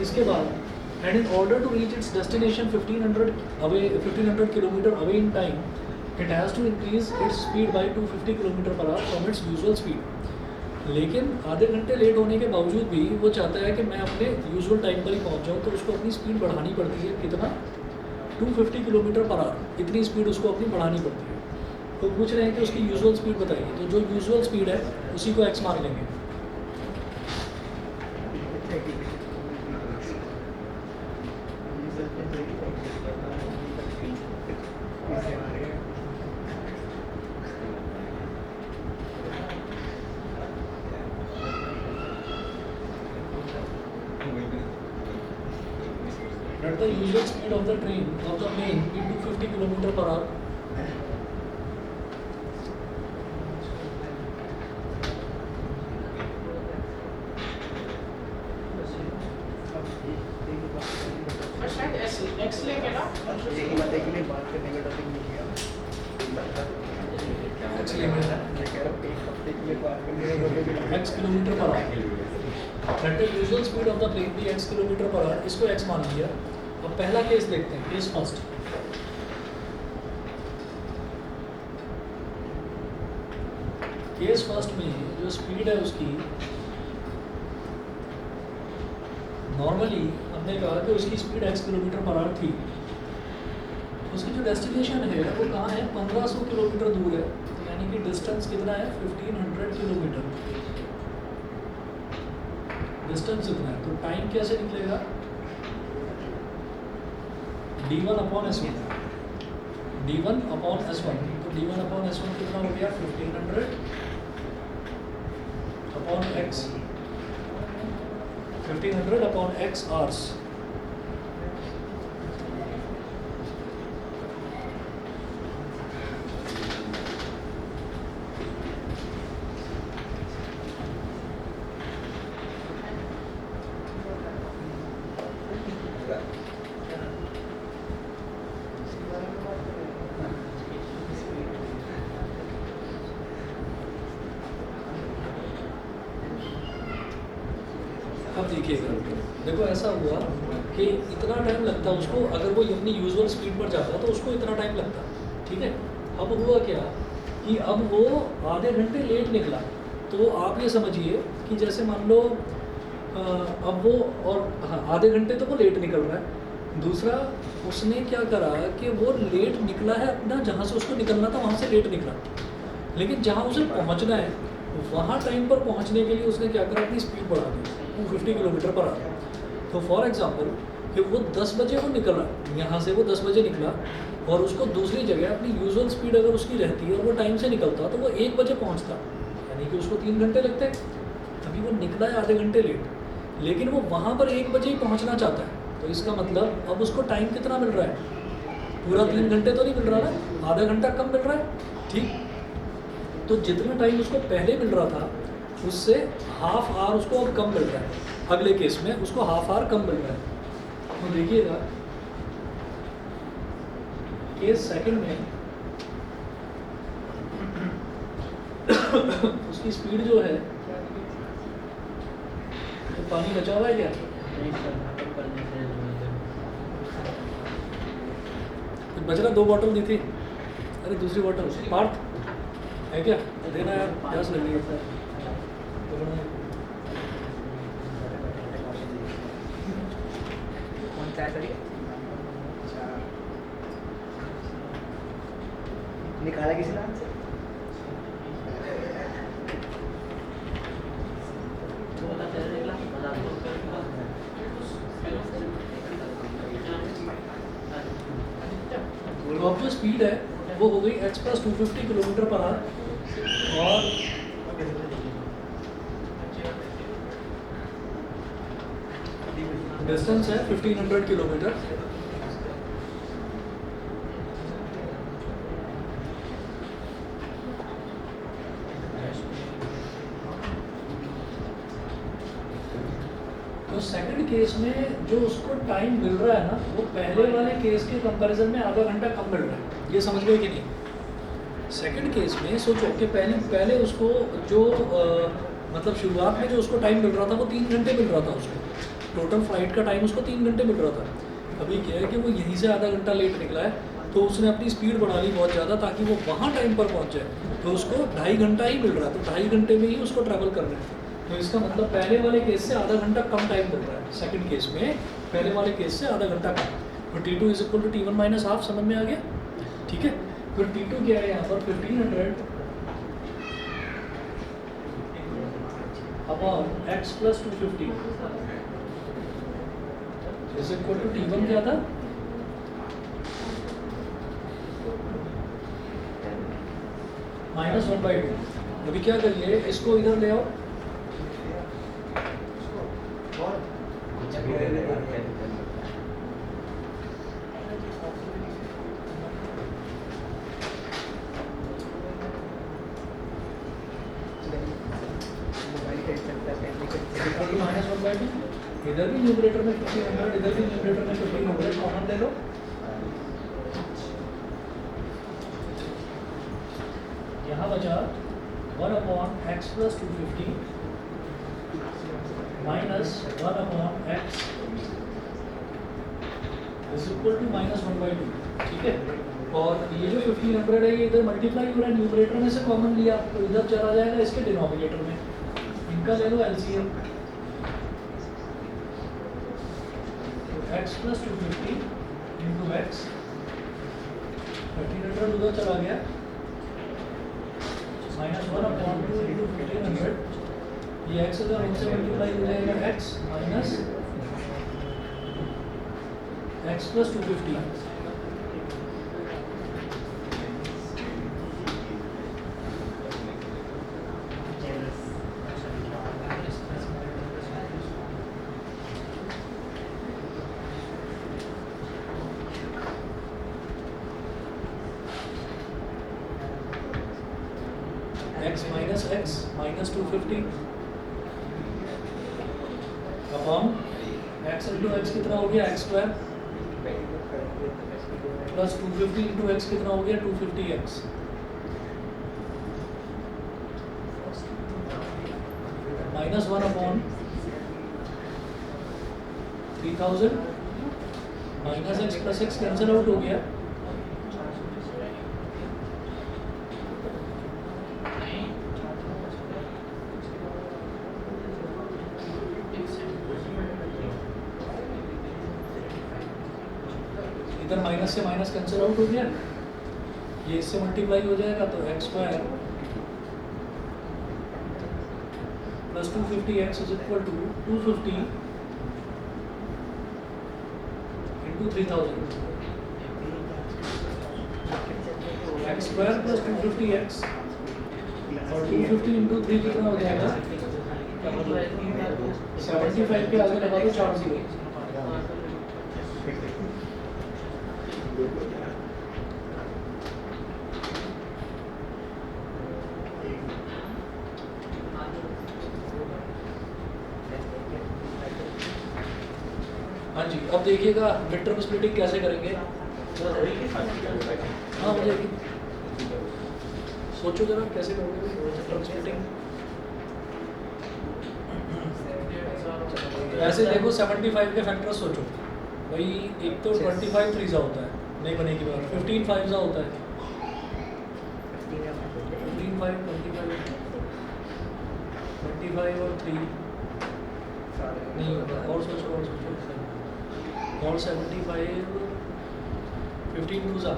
इसके बाद and in order to reach its destination 1500 kilometre away in time, it has to increase its speed by 250 km per hour from its usual speed. लेकिन आधे घंटे लेट होने के बावजूद भी वो चाहता है कि मैं अपने यूजुअल टाइम पर ही पहुंच जाऊं, तो उसको अपनी स्पीड बढ़ानी पड़ती है। कितना? 250 किलोमीटर पर आवर, इतनी स्पीड उसको अपनी बढ़ानी पड़ती है। तो पूछ रहे हैं कि उसकी यूजुअल स्पीड बताइए, तो जो यूजुअल स्पीड है उसी को x मान लेंगे। Let the usual speed of the train of the plane be 250 kilometer per hour. X लेके ना यही बात है कि नहीं, बात करने का टॉपिक नहीं किया। Actually, मैं मैं कह रहा हूँ एक हफ्ते के लिए बात करने का टॉपिक नहीं x kilometre per our. Let the usual speed of the plane be x kilometre per our, इसको x मान लिया। अब पहला केस देखते हैं, केस फर्स्ट। केस फर्स्ट में जो स्पीड है उसकी, नॉर्मली हमने कहा कि उसकी speed x kilometre per our थी। उसकी जो डेस्टिनेशन है वो कहाँ है? 1500 किलोमीटर दूर है, तो यानी कि डिस्टेंस कितना है? 1500 किलोमीटर डिस्टेंस इतना है। तो टाइम कैसे निकलेगा? d1 upon s1, d1 upon s1। तो d1 अपॉन s1 कितना हो गया? 1500 upon x, 1500 upon x hours. अब देखिएगा, देखो ऐसा हुआ कि इतना टाइम लगता उसको, अगर वो अपनी यूजुअल स्पीड पर जाता तो उसको इतना टाइम लगता, ठीक है। अब हुआ क्या कि अब वो आधे घंटे लेट निकला। तो आप ये समझिए कि जैसे मान लो अब वो, और हाँ आधे घंटे तो वो लेट निकल रहा है। दूसरा उसने क्या करा कि वो लेट निकला है अपना, जहाँ से उसको निकलना था वहाँ से लेट निकला, लेकिन जहाँ उसे पहुँचना है वहाँ टाइम पर पहुँचने के लिए उसने क्या करा? अपनी स्पीड बढ़ा दी 250 किलोमीटर पर आवर। तो फॉर एग्जांपल कि वो 10 बजे वो निकला, यहाँ से वो 10 बजे निकला, और उसको दूसरी जगह अपनी यूजुअल स्पीड अगर उसकी रहती और वो टाइम से निकलता तो वो 1 बजे पहुँचता, यानी कि उसको 3 घंटे लगते। अभी वो निकला है आधे घंटे लेट, लेकिन वो वहाँ पर 1 बजे ही पहुँचना चाहता है। तो इसका मतलब अब उसको टाइम कितना मिल रहा है? पूरा 3 घंटे तो नहीं मिल रहा ना, आधा घंटा कम मिल रहा है, ठीक। तो जितना टाइम उसको पहले मिल रहा था उससे हाफ आवर उसको अब कम मिल रहा है। अगले केस में उसको हाफ आवर कम मिल रहा है। तो देखिएगा केस सेकंड में उसकी स्पीड जो है, तो पानी बचा हुआ है क्या? बच रहा, 2 बॉटल दी थी। अरे दूसरी बॉटल पार्थ है क्या? देना यार, प्यास लग रही है। कौन सा है? निकाला किसी ने आंसर? तो अब जो स्पीड है वो हो गई x + 250 किलोमीटर पर आवर, और डिस्टेंस है 1500 किलोमीटर। तो सेकंड केस में जो उसको टाइम मिल रहा है ना, वो पहले वाले केस के कंपैरिजन में आधा घंटा कम मिल रहा है। ये समझ गए कि नहीं? सेकंड केस में सोचो कि पहले उसको जो मतलब शुरुआत में जो उसको टाइम मिल रहा था वो 3 घंटे मिल रहा था उसको, टोटल फ्लाइट का टाइम उसको 3 घंटे मिल रहा था। अभी क्या है कि वो यहीं से आधा घंटा लेट निकला है, तो उसने अपनी स्पीड बढ़ा ली बहुत ज़्यादा ताकि वो वहाँ टाइम पर पहुँच जाए। तो उसको 2.5 घंटा ही मिल रहा है, तो 2.5 घंटे में ही उसको ट्रैवल करना है। तो इसका मतलब पहले वाले केस से आधा घंटा कम टाइम मिल रहा है, सेकंड केस में पहले वाले केस से आधा घंटा कम। तो T2 is equal to T1 minus half, समझ में आ गया? ठीक है, फिर T2 क्या है यहाँ पर 1500 upon x plus 250 is equal to T1 क्या था? -1/2। अभी क्या करिए, इसको इधर ले आओ, -1/2। इधर भी न्यूमरेटर में 1500, इधर भी न्यूमरेटर में 1500 कॉमन ले लो। यहाँ बचा 1/x plus 250 minus 1/x is equal to -1/2। ठीक है, और ये जो 1500 है ये इधर मल्टीप्लाई हो रहा है, न्यूमरेटर में से कॉमन लिया तो इधर चला जाएगा इसके डिनोमिनेटर में, इनका ले लो LCM. x plus 250 into x, 1300 उधर चला गया, -1/2 इंटू 1500, ये x अगर उनसे मल्टीप्लाई हो जाएगा x minus x plus 250। x minus 250 upon x into x कितना हो गया, x square plus 250 into x कितना हो गया, 250x -1/3000 minus x plus x cancel out हो गया, इधर माइनस से माइनस कैंसिल आउट हो गया, ये इससे मल्टीप्लाई हो जाएगा तो x square plus 250x is equal to 250 into 3000, x square plus 250x और 250 इंटू 3 कितना हो जाएगा, 75 के आगे लगा दो 4 0। हाँ जी, अब देखिएगा मिड टर्म स्प्लिटिंग कैसे करेंगे। हाँ मुझे सोचो जरा कैसे करोगे मिड टर्म स्प्लिटिंग। ऐसे देखो 75 के फैक्टर्स सोचो भाई, एक तो 25 3 होता है, नहीं बनेगी बात, 15 5 होता है, 15 5 25 और 3 नहीं होता, और सोचो और 75 15 2 15 और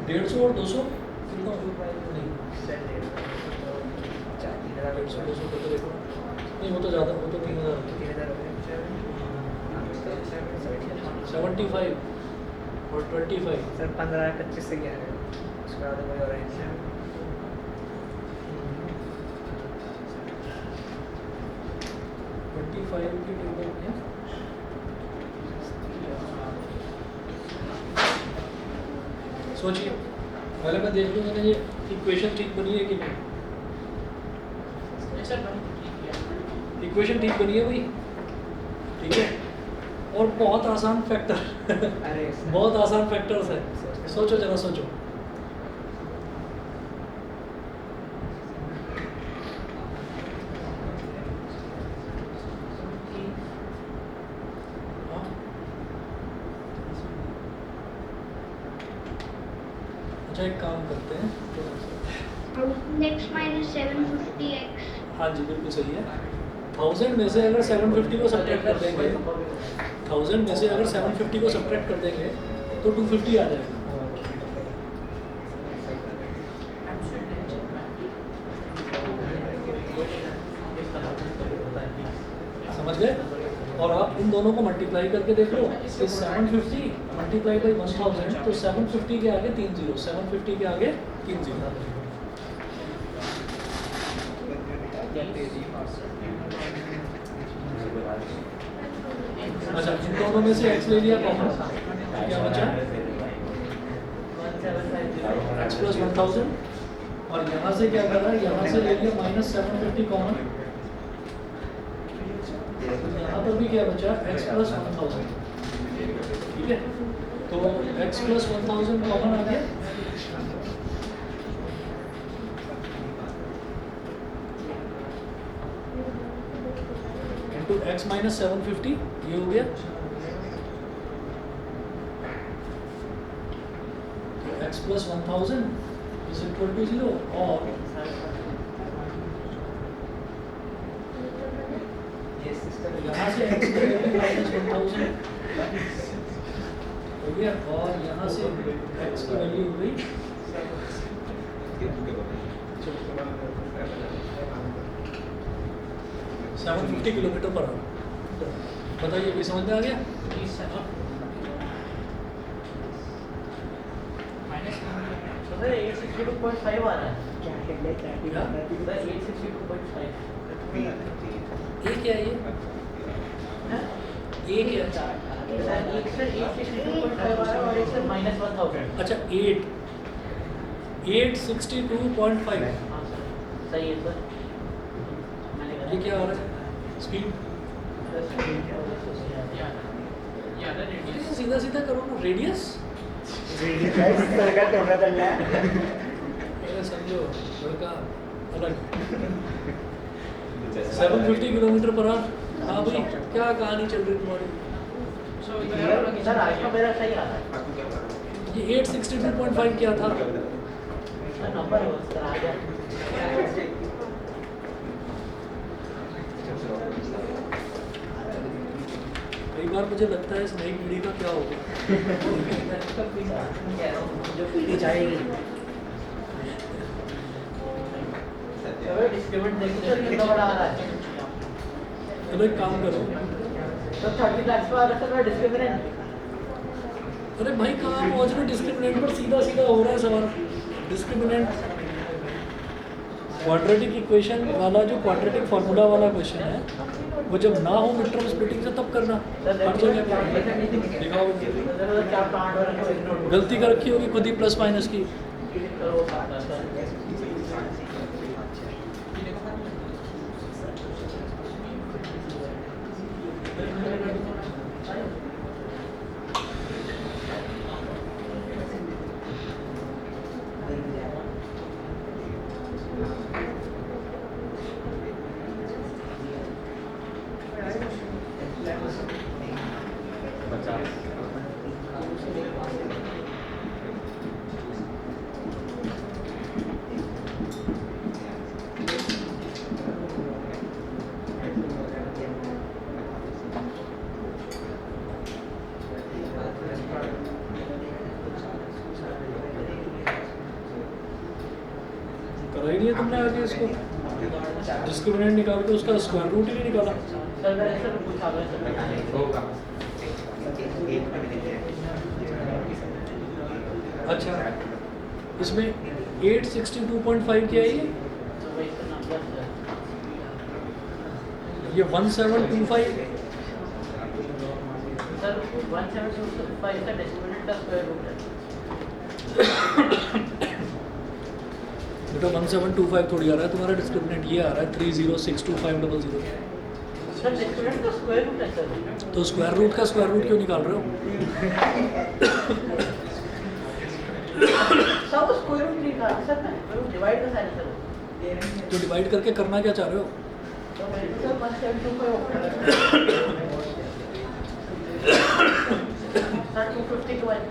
150 और 200 कितना नहीं 150 200 तो देखो नहीं, वो तो ज़्यादा, वो तो 3000 75 और 25 सर 15-25 से क्या है, उसके बाद कोई और है 25 की टेबल में सोचिए, पहले मैं देख लूँ मैंने ये इक्वेशन ठीक बनी है कि नहीं। इक्वेशन ठीक बनी है भाई, ठीक है, और बहुत आसान फैक्टर बहुत आसान फैक्टर्स है, सोचो जरा सोचो। अच्छा एक काम करते हैं थोड़ा सा। X minus 750x. हाँ जी बिल्कुल सही है। 1000 में से अगर 750 को सब्ट्रैक्ट कर देंगे, 1000 में से अगर 750 को सब्ट्रैक्ट कर देंगे तो 250 आ जाएगा। समझ गए? और आप इन दोनों को मल्टीप्लाई करके देख लो, कि 750 मल्टीप्लाई बाई 1000 तो 750 के आगे 3 जीरो, 750 के आगे 3 जीरो। अच्छा इन दोनों में से x ले लिया कॉमन, क्या बचा? x प्लस 1000 और यहाँ से क्या करा, यहाँ से ले लिया माइनस 750 कॉमन, यहाँ पर भी क्या बचा x प्लस 1000। ठीक है, तो x प्लस 1000 कॉमन आ गया। इंटू x माइनस 750 ये हो गया, तो x plus 1000 is equal to 0 और यहाँ से x की वैल्यू माइनस 1000 हो गया और यहाँ से x की वैल्यू हो गई 750 किलोमीटर पर आवर। बताइए भी समझ में आ गया? सर 862.5 आ रहा है। क्या? सर 862.5 ये क्या है ये क्या है? सर एक से 862.5 आ रहा है और एक से माइनस 1000। अच्छा 862.5 हाँ सर सही है सर। ये क्या हो रहा है? स्पीड सीधा सीधा करो ना, रेडियस समझो लड़का अलग 750 किलोमीटर पर आवर। हाँ भाई क्या कहानी चल रही तुम्हारी? सर आज का मेरा सही आ रहा है। ये 862.5 क्या था? सर नंबर है सर आ गया। कई बार मुझे लगता है इस नई पीढ़ी का क्या होगा। जो पीढ़ी जाएगी डिस्क्रिमिनेट देखो सर कितना बड़ा आ रहा है। चलो एक काम करो, तो 30 लाख का आ रहा है सर डिस्क्रिमिनेट। अरे भाई कहाँ पहुँच रहे डिस्क्रिमिनेंट पर? सीधा सीधा हो रहा है सवाल। डिस्क्रिमिनेंट क्वाड्रेटिक इक्वेशन वाला जो क्वाड्रेटिक फार्मूला वाला क्वेश्चन है वो जब ना हो मिड टर्म स्प्लिटिंग से तब करना। हर जगह दिखाओ गलती कर रखी होगी खुद ही प्लस माइनस की। करा ही नहीं है तुमने आगे इसको। डिस्क्रिमिनेंट निकाल के उसका स्क्वायर रूट ही नहीं निकाला। सर मैंने सर पूछा सर होगा। अच्छा इसमें 862.5 क्या है ये? ये 1725 सर 1725 का डिस्क्रिमिनेंट का स्क्वायर रूट है। बेटा 1725 थोड़ी आ रहा है तुम्हारा डिस्क्रिमिनेंट, ये आ रहा है 306250। सर डिस्क्रिमिनेंट का स्क्वायर रूट है सर। तो स्क्वायर रूट का स्क्वायर रूट क्यों निकाल रहे हो? सब स्क्वायर रूट निकाल सर मैं डिवाइड का साइन सर। तो डिवाइड करके करना क्या चाह रहे हो? तो मैंने सर 1725 सर 250 के बाद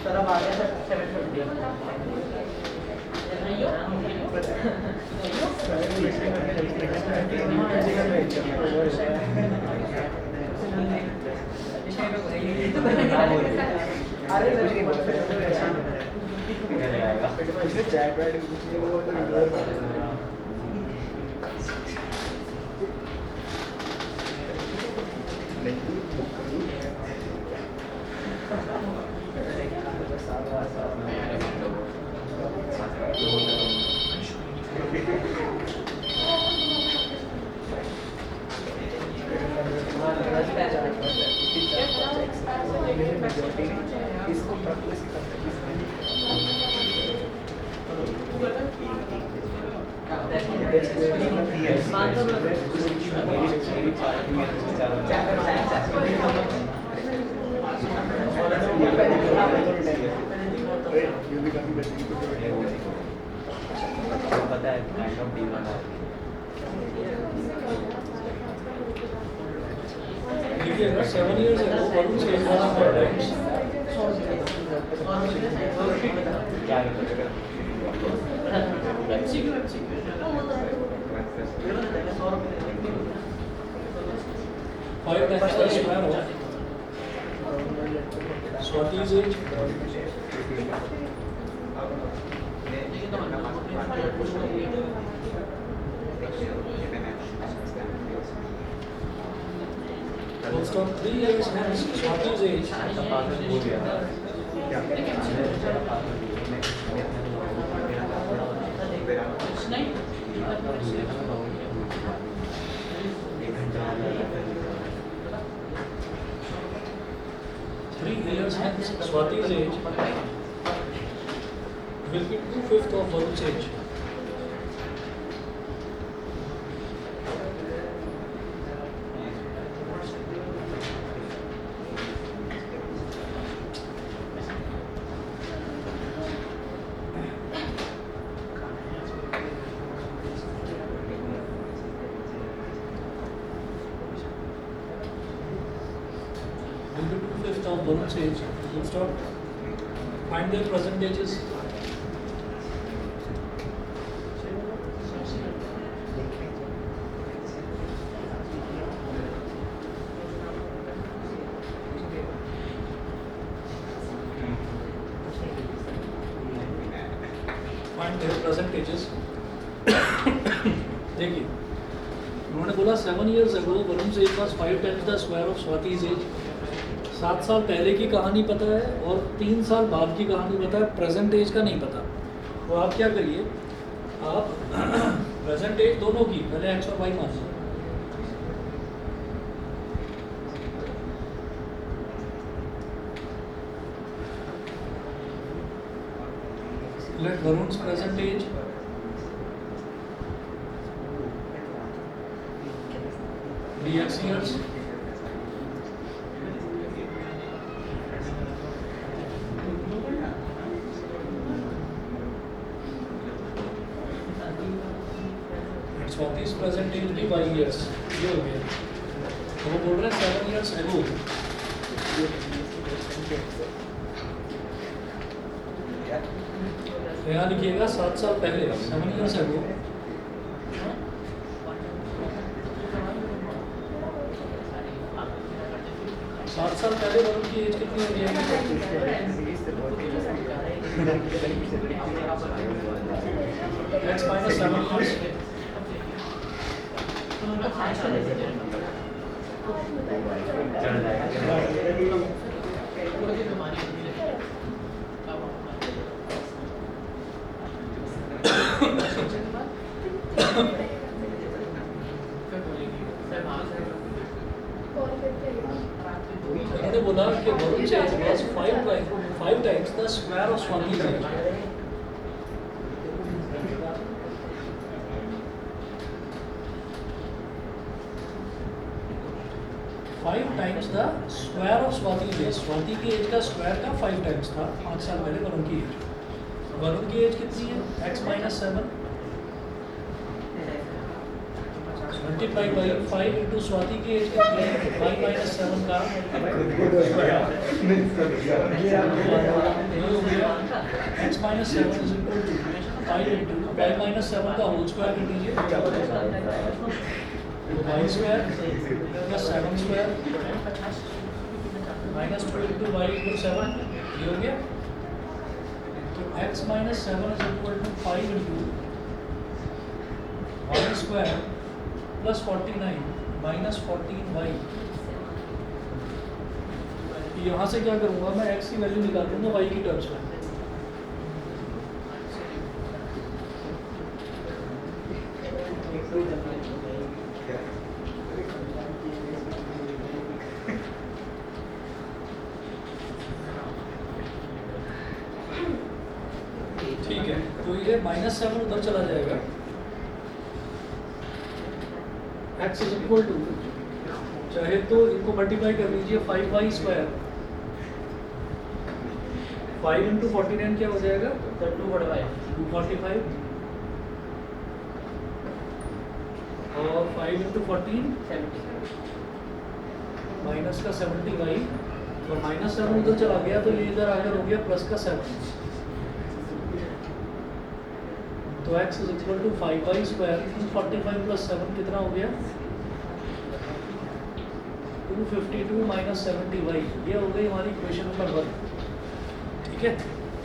सर अब आ गया सर 750 पता है काइंड ऑफ डील बना देखिए अगर 7 years ago वरुण सेठ वाला पैराडाइम्स क्या 5 times the square of Swati's age. Most of 3 years hence, Swati's age. Three years hence, Swati's age will be 2/5 of Varun's age. Will be 2/5 of Varun's age. We'll start. Find their present ages. Find their present ages. देखिए उन्होंने बोला 7 years ago Varun's age was 5 times the square of Swati's age. 7 साल पहले की कहानी पता है और 3 साल बाद की कहानी पता है, प्रेजेंट एज का नहीं पता। तो आप क्या करिए, आप प्रेजेंट एज दोनों की पहले एक्स और वाई मान लो। Let Varun's present age be x years. Swati's present age भी y years, ये हो गया। तो वो बोल रहे हैं 7 years ago। तो यहाँ लिखिएगा 7 साल पहले 7 years ago। 7 साल पहले वरुण की एज कितनी हो जाएगी? Let's minus 7 years. उन्होंने बोला कि वरुण's age was 5 times the square of Swati's age. 5 times the square of Swati age. Swati की एज का स्क्वायर का 5 टाइम्स था 5 साल पहले वरुण की एज। वरुण की एज कितनी है? x minus 7 multiply by 5 into Swati की एज कितनी है? y माइनस 7 का x minus 7 is equal to 5 into y minus 7 का होल स्क्वायर कर दीजिए, तो y square plus 7 square minus 2 into y into 7, ये हो गया। तो x minus 7 is equal to 5 into y square plus 49 minus 14y। यहाँ से क्या करूँगा मैं? x की वैल्यू निकाल दूँगा y की टर्म्स में। ठीक है, तो ये -7 उधर चला जाएगा। x इज इक्वल टू, चाहे तो इनको मल्टीप्लाई कर लीजिए 5y स्क्वायर, 5 इंटू 49 क्या हो जाएगा? 245 और 5 इंटू 14 माइनस का 70y और -7 उधर चला गया तो ये इधर आकर हो गया प्लस का 7। तो x is equal to 5y square 45 plus 7 कितना हो गया? 252 माइनस 70y। ये हो गई हमारी इक्वेशन नंबर 1। ठीक है,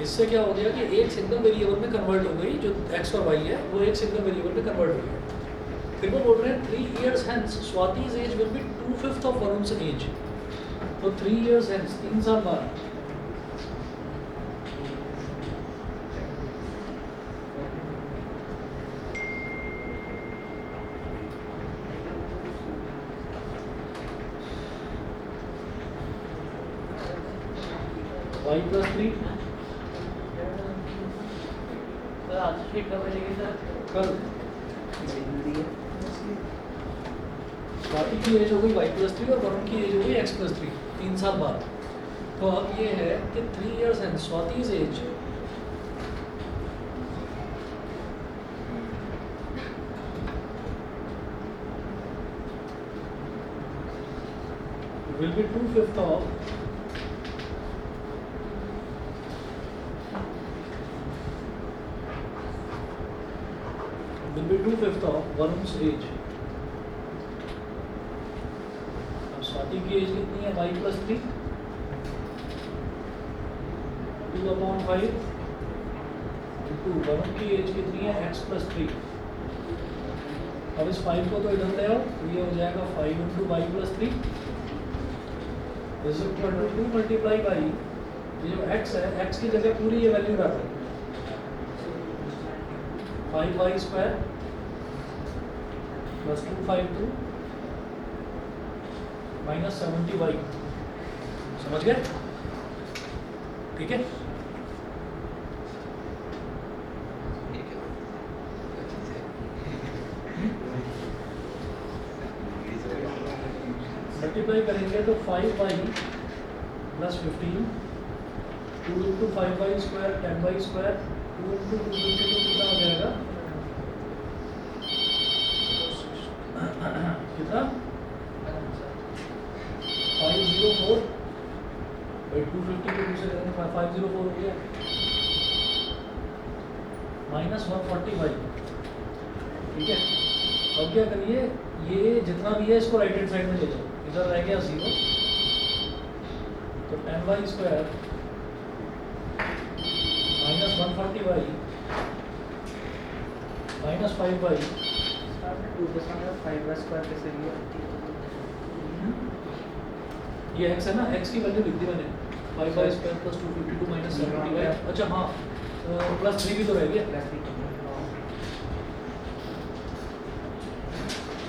इससे क्या हो गया कि एक सिंगल वेरिएबल में कन्वर्ट हो गई, जो x और y है वो एक सिंगल वेरिएबल में कन्वर्ट हो गया। फिर वो बोल रहे हैं 3 years hence Swati's age will be 2/5 of Varun's age. तो 3 years hence 3 साल बाद y प्लस 3 कल स्वाति की एज हो गई y प्लस 3 और वरुण की एज हो गई x प्लस 3 3 साल बाद। तो अब ये है कि 3 years and Swati's age will be 2/5 of Varun's age. अब स्वाति की एज कितनी है? y प्लस 3 2/5 इंटू वरुण की एज कितनी है? x plus 3। अब इस 5 को तो इधर ले आओ तो ये हो जाएगा 5 into y plus 3 is equal to 2 multiply by ये जो x है, x की जगह पूरी ये वैल्यू रख दें 5y square plus 252 minus 70y। समझ गए? ठीक है, मल्टीप्लाई करेंगे तो 5y plus 15 2 into 5y square 10y square 2 into 252 कितना हो जाएगा? कितना? 504 भाई 252 से करेंगे 504 हो गया माइनस 145। ठीक है, अब क्या करिए, ये जितना भी है इसको राइट हैंड साइड में ले जाओ, इधर रह गया 0 तो 10y square minus 140y minus 5y। 5y square कैसे लिया? ये x है ना, x की वैल्यू लिख दी मैंने 5y square plus 252 minus 70y। अच्छा हाँ, प्लस 3 भी तो रह गया,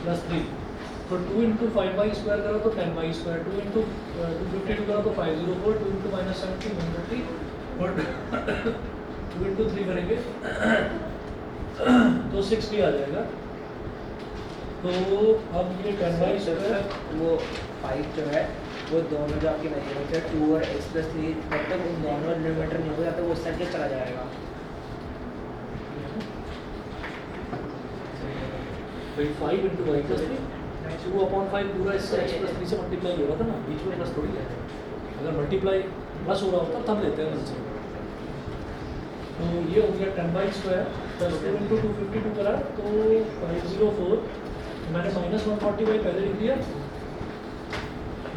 प्लस 3। तो 2 इंटू 5y स्क्वायर करो तो 10y स्क्वायर, 2 इंटू 252 करो तो 504, 2 इंटू माइनस 70 150 और 2 इंटू 3 करेंगे तो 60 आ जाएगा। तो अब ये 10y स्क्वायर वो 5 जो है वो दोनों जो आपके वेरिएबल्स है 2 और x प्लस 3 तब तक उन दोनों डिनोमिनेटर नहीं होगा तब तक वो उस साइड के चला जाएगा। भाई 5 इंटू वाई प्लस 3 2/5 पूरा इससे x प्लस 3 से मल्टीप्लाई हो रहा था ना, बीच में प्लस थोड़ी है। अगर मल्टीप्लाई प्लस हो रहा होता तब लेते हैं इनसे। तो ये हो गया 10/2 प्लस 2 इंटू 252 करा तो 504। मैंने -140 पहले लिख दिया,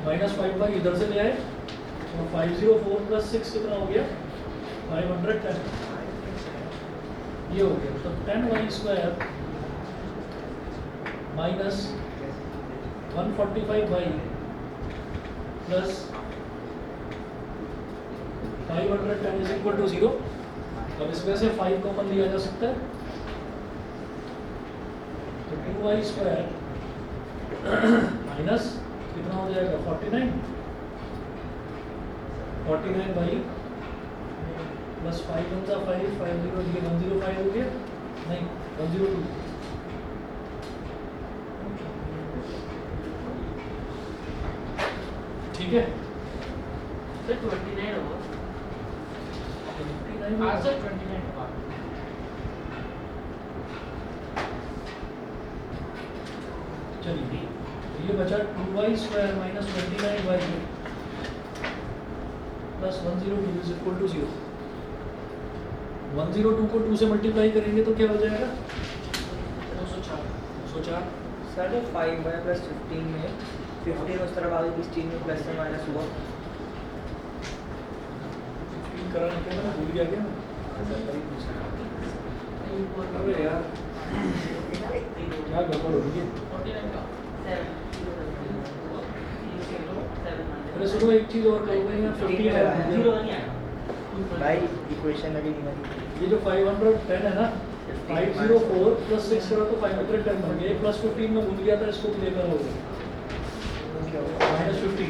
-5 इधर से ले आए और 504 प्लस 6 कितना हो गया 510। ये हो गया तो 10y² minus 145y plus 510 is equal to 0। अब इसमें से 5 कॉमन लिया जा सकता है तो 2y² माइनस कितना हो जाएगा 49 49y प्लस 5 1 5 5 0 ये 105 हो गया, नहीं 102। ठीक है सर 29 होगा। 29 हाँ सर 29 होगा। चलिए ये बचा 2y² minus 29y plus 102 is equal to 0। 102 को 2 से मल्टीप्लाई करेंगे तो क्या हो जाएगा 204। सर जो 5y प्लस 15 में 15 उस तरफ आगे 16 में प्लस से माइनस हुआ। 15 करा नहीं क्या, भूल गया क्या? अरे यार क्या गड़बड़ हो रही है। अरे सुनो एक चीज़ और करोगे यहाँ 15 है भाई इक्वेशन अभी नहीं बनी। ये जो 510 है ना 504 प्लस 6 करो तो 510 बन गया। प्लस 15 में भूल गया था, इसको लेकर हो गया -15।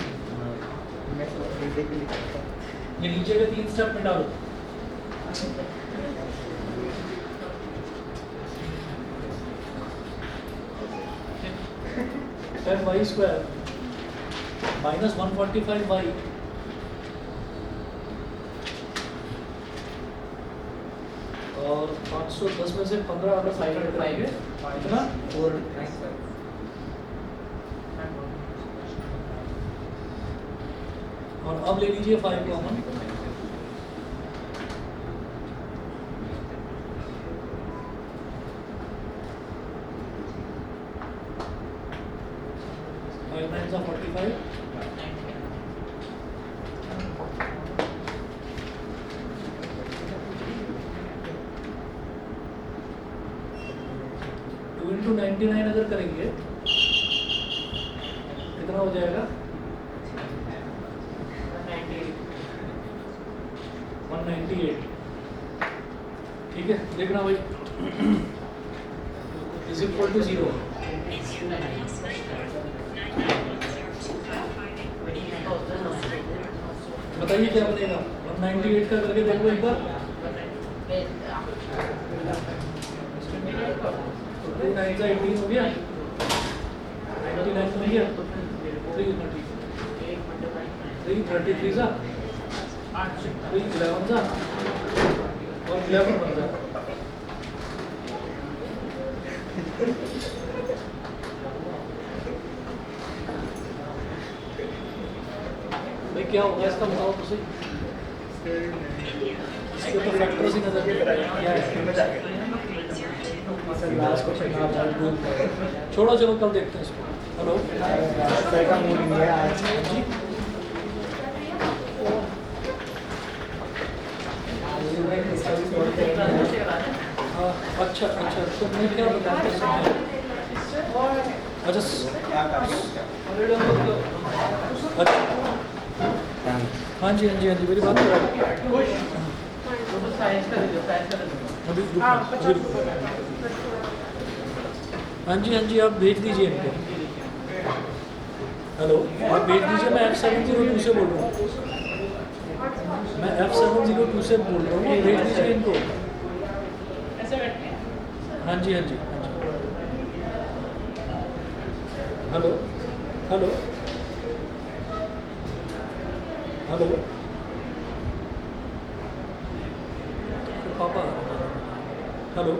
ये नीचे के 3 स्टेप में डालो। y² माइनस 145y और 510 में से 15 अगर साइड करेंगे कितना 495। और अब ले लीजिए 5 common. Five nines are 45. Two into 99 अगर करेंगे कितना हो जाएगा 198। ठीक है देखना भाई इज इक्वल टू 0। बताइए क्या बनेगा 198 का करके देखो एक बार। 2 9 18 हो गया, 99 हो गया, 333 सा 311 सा और 11 बन जाए। भाई क्या होगा इसका बताओ तो सही। इसके तो फैक्टर्स ही नजर क्या है। सर लास्ट क्वेश्चन आप भूल गए। छोड़ो चलो कल देखते हैं इसको। हेलो सर का मूड नहीं है आज। जी हाँ अच्छा अच्छा तो मैं क्या बताता हूँ अच्छा अच्छा हाँ जी मेरी बात करा अभी हाँ जी आप भेज दीजिए इनको। हेलो आप भेज दीजिए, मैं F702 से बोल रहा हूँ। मैं F702 से बोल रहा हूँ, भेज दीजिए इनको। हाँ जी हेलो हेलो पापा हेलो